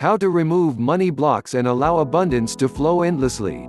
How to remove money blocks and allow abundance to flow endlessly.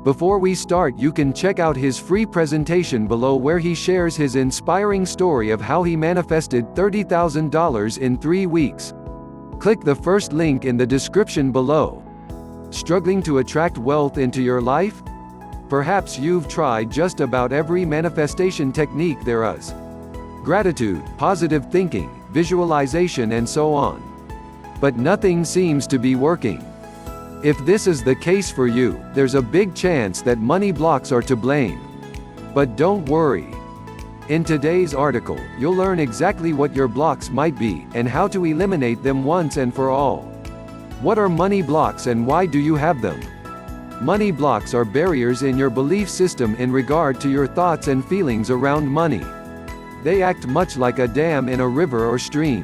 Before we start, you can check out his free presentation below where he shares his inspiring story of how he manifested $30,000 in 3 weeks. Click the first link in the description below. Struggling to attract wealth into your life? Perhaps you've tried just about every manifestation technique there is. Gratitude, positive thinking, visualization, and so on. But nothing seems to be working. If this is the case for you, there's a big chance that money blocks are to blame. But don't worry. In today's article, you'll learn exactly what your blocks might be, and how to eliminate them once and for all. What are money blocks and why do you have them? Money blocks are barriers in your belief system in regard to your thoughts and feelings around money. They act much like a dam in a river or stream,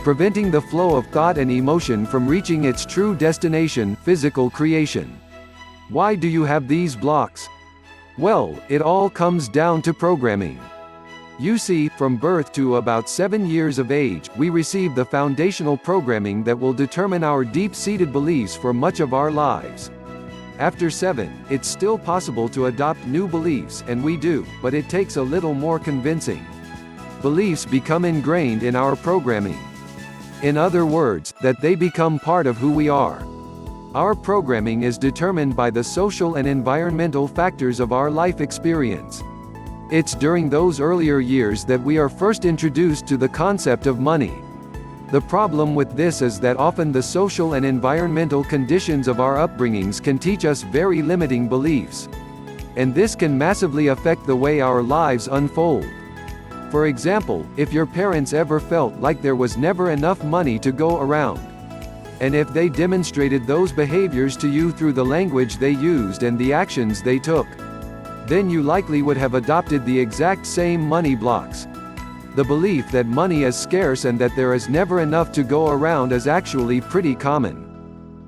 preventing the flow of thought and emotion from reaching its true destination, physical creation. Why do you have these blocks? Well, it all comes down to programming. You see, from birth to about 7 years of age, we receive the foundational programming that will determine our deep-seated beliefs for much of our lives. After 7, it's still possible to adopt new beliefs, and we do, but it takes a little more convincing. Beliefs become ingrained in our programming. In other words, that they become part of who we are. Our programming is determined by the social and environmental factors of our life experience. It's during those earlier years that we are first introduced to the concept of money. The problem with this is that often the social and environmental conditions of our upbringings can teach us very limiting beliefs. And this can massively affect the way our lives unfold. For example, if your parents ever felt like there was never enough money to go around, and if they demonstrated those behaviors to you through the language they used and the actions they took, then you likely would have adopted the exact same money blocks. The belief that money is scarce and that there is never enough to go around is actually pretty common.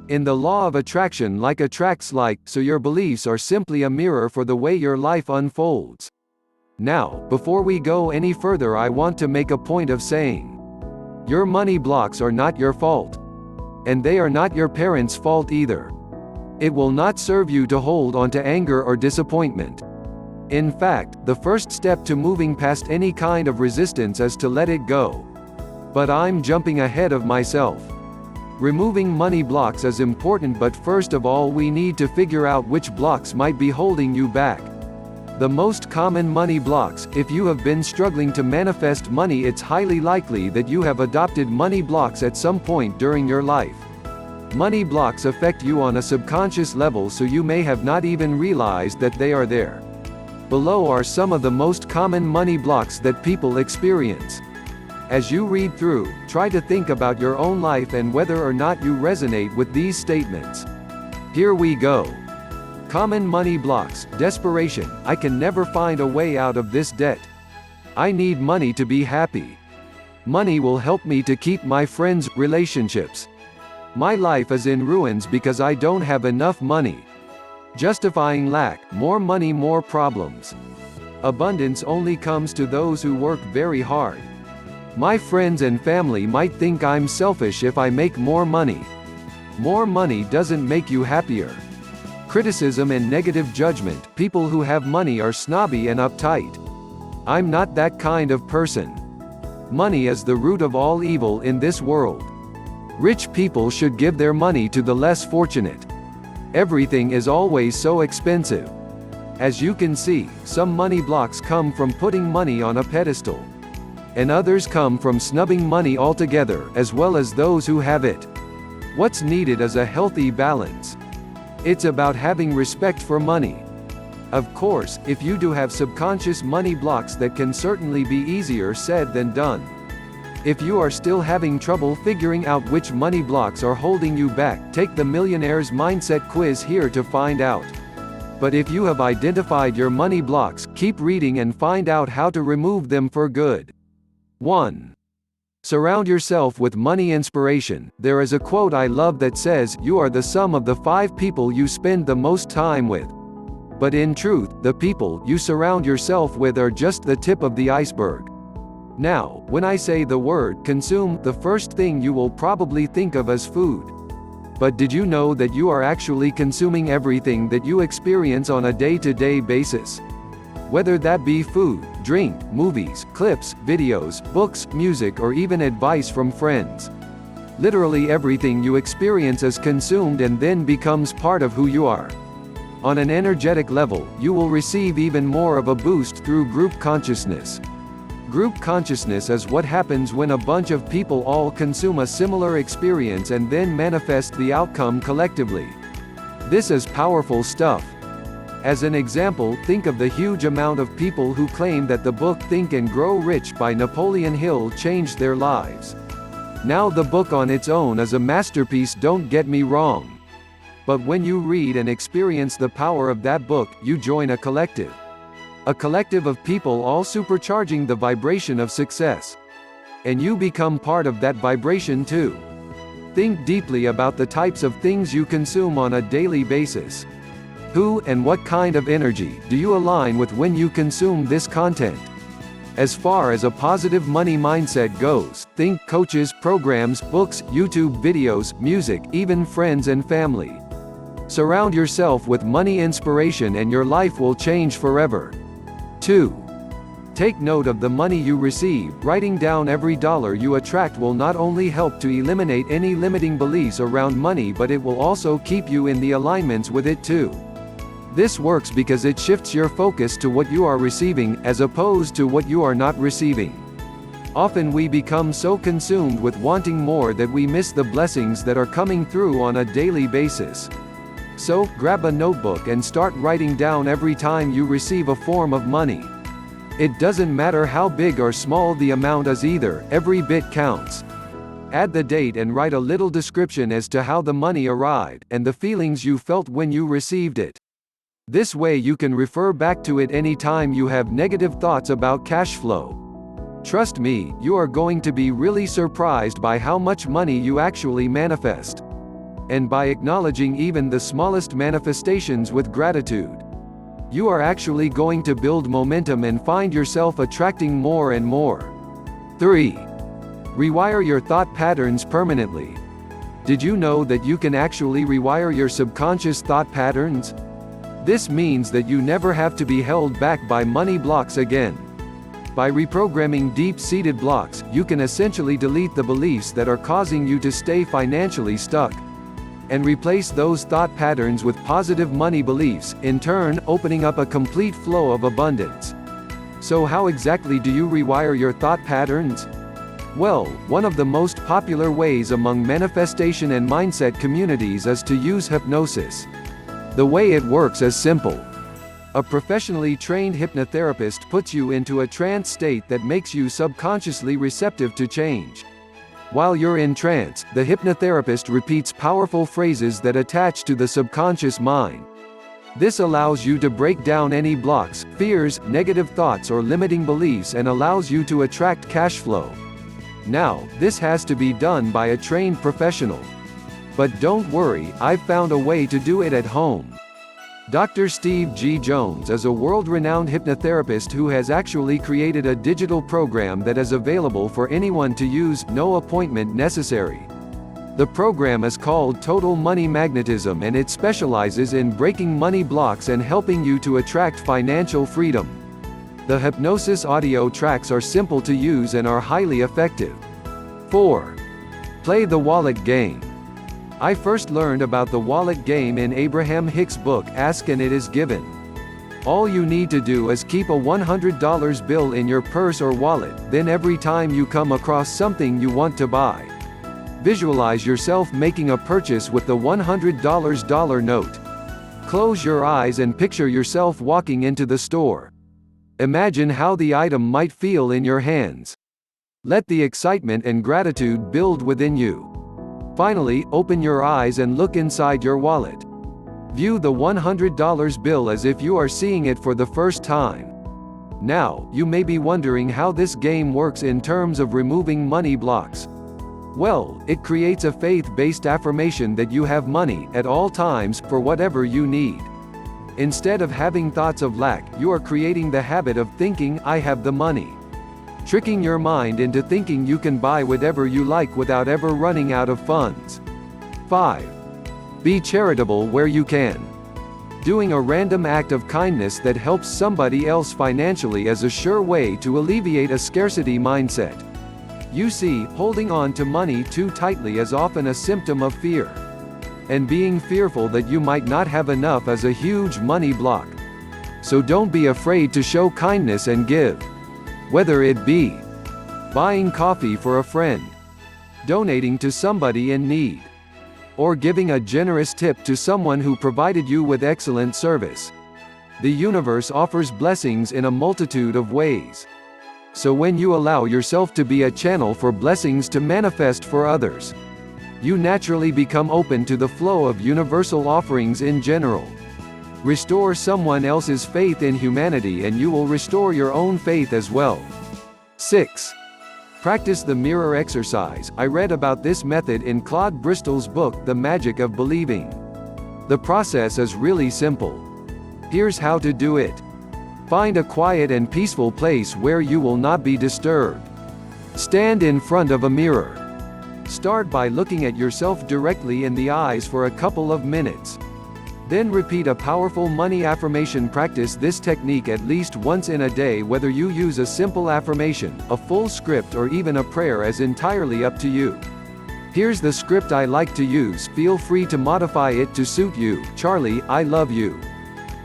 In the law of attraction, like attracts like, so your beliefs are simply a mirror for the way your life unfolds. Now, before we go any further, I want to make a point of saying, your money blocks are not your fault. And they are not your parents' fault either. It will not serve you to hold on to anger or disappointment. In fact, the first step to moving past any kind of resistance is to let it go. But I'm jumping ahead of myself. Removing money blocks is important, but first of all we need to figure out which blocks might be holding you back. The most common money blocks. If you have been struggling to manifest money, it's highly likely that you have adopted money blocks at some point during your life. Money blocks affect you on a subconscious level, so you may have not even realized that they are there. Below are some of the most common money blocks that people experience. As you read through, try to think about your own life and whether or not you resonate with these statements. Here we go. Common money blocks. Desperation. I can never find a way out of this debt. I need money to be happy. Money will help me to keep my friends' relationships. My life is in ruins because I don't have enough money. Justifying lack. More money, more problems. Abundance only comes to those who work very hard. My friends and family might think I'm selfish if I make more money. More money doesn't make you happier. Criticism and negative judgment. People who have money are snobby and uptight. I'm not that kind of person. Money is the root of all evil in this world. Rich people should give their money to the less fortunate. Everything is always so expensive. As you can see, some money blocks come from putting money on a pedestal. And others come from snubbing money altogether, as well as those who have it. What's needed is a healthy balance. It's about having respect for money. Of course, if you do have subconscious money blocks, that can certainly be easier said than done. If you are still having trouble figuring out which money blocks are holding you back, take the Millionaire's Mindset quiz here to find out. But if you have identified your money blocks, keep reading and find out how to remove them for good. 1. Surround yourself with money inspiration. There is a quote I love that says, "You are the sum of the 5 people you spend the most time with." But in truth, the people you surround yourself with are just the tip of the iceberg. Now, when I say the word consume, the first thing you will probably think of is food. But did you know that you are actually consuming everything that you experience on a day-to-day basis? Whether that be food, drink, movies, clips, videos, books, music, or even advice from friends. Literally everything you experience is consumed and then becomes part of who you are. On an energetic level, you will receive even more of a boost through group consciousness. Group consciousness is what happens when a bunch of people all consume a similar experience and then manifest the outcome collectively. This is powerful stuff. As an example, think of the huge amount of people who claim that the book Think and Grow Rich by Napoleon Hill changed their lives. Now the book on its own is a masterpiece, don't get me wrong. But when you read and experience the power of that book, you join a collective. A collective of people all supercharging the vibration of success. And you become part of that vibration too. Think deeply about the types of things you consume on a daily basis. Who and what kind of energy do you align with when you consume this content? As far as a positive money mindset goes, think coaches, programs, books, YouTube videos, music, even friends and family. Surround yourself with money inspiration and your life will change forever. 2. Take note of the money you receive. Writing down every dollar you attract will not only help to eliminate any limiting beliefs around money, but it will also keep you in the alignments with it too. This works because it shifts your focus to what you are receiving, as opposed to what you are not receiving. Often we become so consumed with wanting more that we miss the blessings that are coming through on a daily basis. So, grab a notebook and start writing down every time you receive a form of money. It doesn't matter how big or small the amount is either, every bit counts. Add the date and write a little description as to how the money arrived, and the feelings you felt when you received it. This way you can refer back to it anytime you have negative thoughts about cash flow. Trust me, you are going to be really surprised by how much money you actually manifest. And by acknowledging even the smallest manifestations with gratitude, you are actually going to build momentum and find yourself attracting more and more. 3. Rewire your thought patterns permanently. Did you know that you can actually rewire your subconscious thought patterns? This means that you never have to be held back by money blocks again. By reprogramming deep-seated blocks, you can essentially delete the beliefs that are causing you to stay financially stuck, and replace those thought patterns with positive money beliefs, in turn, opening up a complete flow of abundance. So how exactly do you rewire your thought patterns? Well, one of the most popular ways among manifestation and mindset communities is to use hypnosis. The way it works is simple. A professionally trained hypnotherapist puts you into a trance state that makes you subconsciously receptive to change. While you're in trance, the hypnotherapist repeats powerful phrases that attach to the subconscious mind. This allows you to break down any blocks, fears, negative thoughts or limiting beliefs and allows you to attract cash flow. Now, this has to be done by a trained professional. But don't worry, I've found a way to do it at home. Dr. Steve G. Jones is a world-renowned hypnotherapist who has actually created a digital program that is available for anyone to use, no appointment necessary. The program is called Total Money Magnetism and it specializes in breaking money blocks and helping you to attract financial freedom. The hypnosis audio tracks are simple to use and are highly effective. 4. Play the wallet game. I first learned about the wallet game in Abraham Hicks' book Ask and It Is Given. All you need to do is keep a $100 bill in your purse or wallet, then every time you come across something you want to buy, visualize yourself making a purchase with the $100 note. Close your eyes and picture yourself walking into the store. Imagine how the item might feel in your hands. Let the excitement and gratitude build within you. Finally, open your eyes and look inside your wallet. View the $100 bill as if you are seeing it for the first time. Now, you may be wondering how this game works in terms of removing money blocks. Well, it creates a faith-based affirmation that you have money, at all times, for whatever you need. Instead of having thoughts of lack, you are creating the habit of thinking, I have the money. tricking your mind into thinking you can buy whatever you like without ever running out of funds. 5. Be charitable where you can. Doing a random act of kindness that helps somebody else financially is a sure way to alleviate a scarcity mindset. You see, holding on to money too tightly is often a symptom of fear. And being fearful that you might not have enough is a huge money block. So don't be afraid to show kindness and give. Whether it be buying coffee for a friend, donating to somebody in need, or giving a generous tip to someone who provided you with excellent service. The universe offers blessings in a multitude of ways. So when you allow yourself to be a channel for blessings to manifest for others, you naturally become open to the flow of universal offerings in general. Restore someone else's faith in humanity and you will restore your own faith as well. 6. Practice the mirror exercise. I read about this method in Claude Bristol's book, The Magic of Believing. The process is really simple. Here's how to do it. Find a quiet and peaceful place where you will not be disturbed. Stand in front of a mirror. Start by looking at yourself directly in the eyes for a couple of minutes. Then repeat a powerful money affirmation. Practice this technique at least once in a day. Whether you use a simple affirmation, a full script, or even a prayer is entirely up to you. Here's the script I like to use. Feel free to modify it to suit you. Charlie, I love you.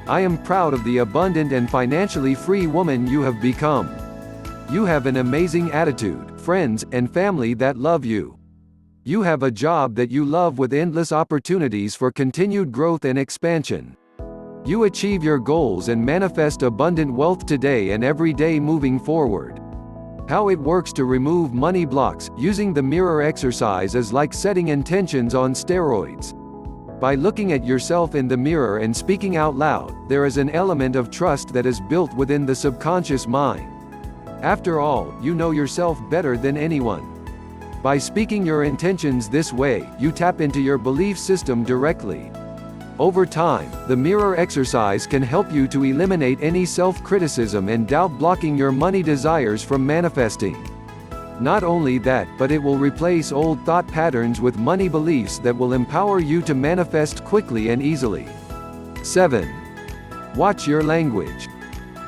I am proud of the abundant and financially free woman you have become. You have an amazing attitude, friends, and family that love you. You have a job that you love with endless opportunities for continued growth and expansion. You achieve your goals and manifest abundant wealth today and every day moving forward. How it works to remove money blocks. Using the mirror exercise is like setting intentions on steroids. By looking at yourself in the mirror and speaking out loud, there is an element of trust that is built within the subconscious mind. After all, you know yourself better than anyone. By speaking your intentions this way, you tap into your belief system directly. Over time, the mirror exercise can help you to eliminate any self-criticism and doubt blocking your money desires from manifesting. Not only that, but it will replace old thought patterns with money beliefs that will empower you to manifest quickly and easily. 7. Watch your language.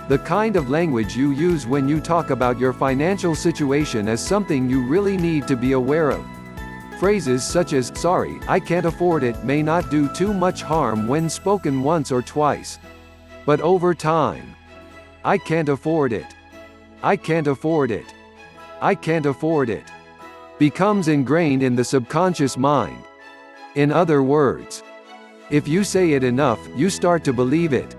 The kind of language you use when you talk about your financial situation is something you really need to be aware of. Phrases such as, "Sorry, I can't afford it," may not do too much harm when spoken once or twice. But over time, "I can't afford it. I can't afford it. I can't afford it," becomes ingrained in the subconscious mind. In other words, if you say it enough, you start to believe it.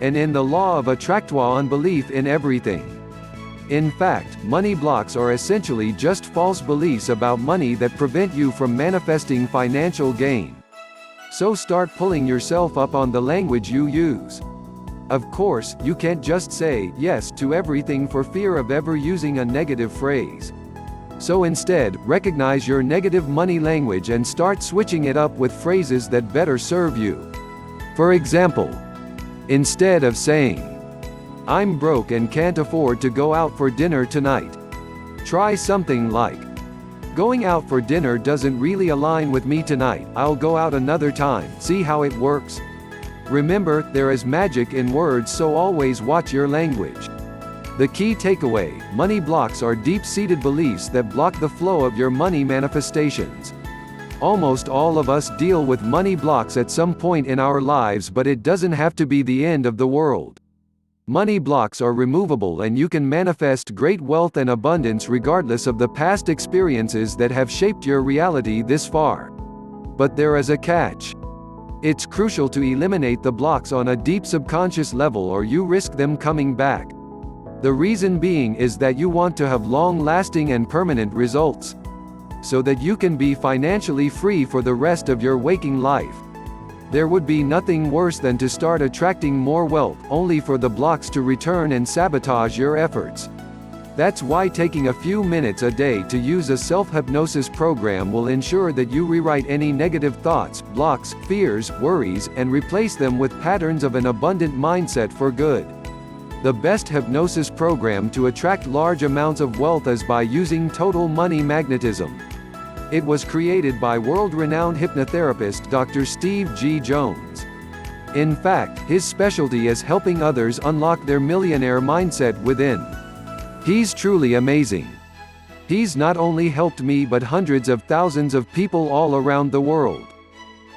And in the law of attraction, belief in everything. In fact, money blocks are essentially just false beliefs about money that prevent you from manifesting financial gain. So start pulling yourself up on the language you use. Of course, you can't just say yes to everything for fear of ever using a negative phrase. So instead, recognize your negative money language and start switching it up with phrases that better serve you. For example, instead of saying, "I'm broke and can't afford to go out for dinner tonight," try something like, "Going out for dinner doesn't really align with me tonight, I'll go out another time." See how it works? Remember, there is magic in words, so always watch your language. The key takeaway: money blocks are deep-seated beliefs that block the flow of your money manifestations. Almost all of us deal with money blocks at some point in our lives, but it doesn't have to be the end of the world. Money blocks are removable and you can manifest great wealth and abundance regardless of the past experiences that have shaped your reality this far. But there is a catch. It's crucial to eliminate the blocks on a deep subconscious level or you risk them coming back. The reason being is that you want to have long-lasting and permanent results, so that you can be financially free for the rest of your waking life. There would be nothing worse than to start attracting more wealth, only for the blocks to return and sabotage your efforts. That's why taking a few minutes a day to use a self-hypnosis program will ensure that you rewrite any negative thoughts, blocks, fears, worries, and replace them with patterns of an abundant mindset for good. The best hypnosis program to attract large amounts of wealth is by using total money magnetism. It was created by world-renowned hypnotherapist Dr. Steve G. Jones. In fact, his specialty is helping others unlock their millionaire mindset within. He's truly amazing. He's not only helped me but hundreds of thousands of people all around the world.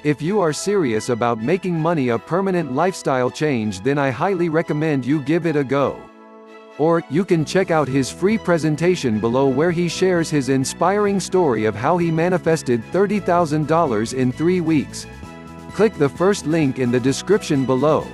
If you are serious about making money a permanent lifestyle change, then I highly recommend you give it a go. Or, you can check out his free presentation below where he shares his inspiring story of how he manifested $30,000 in 3 weeks. Click the first link in the description below.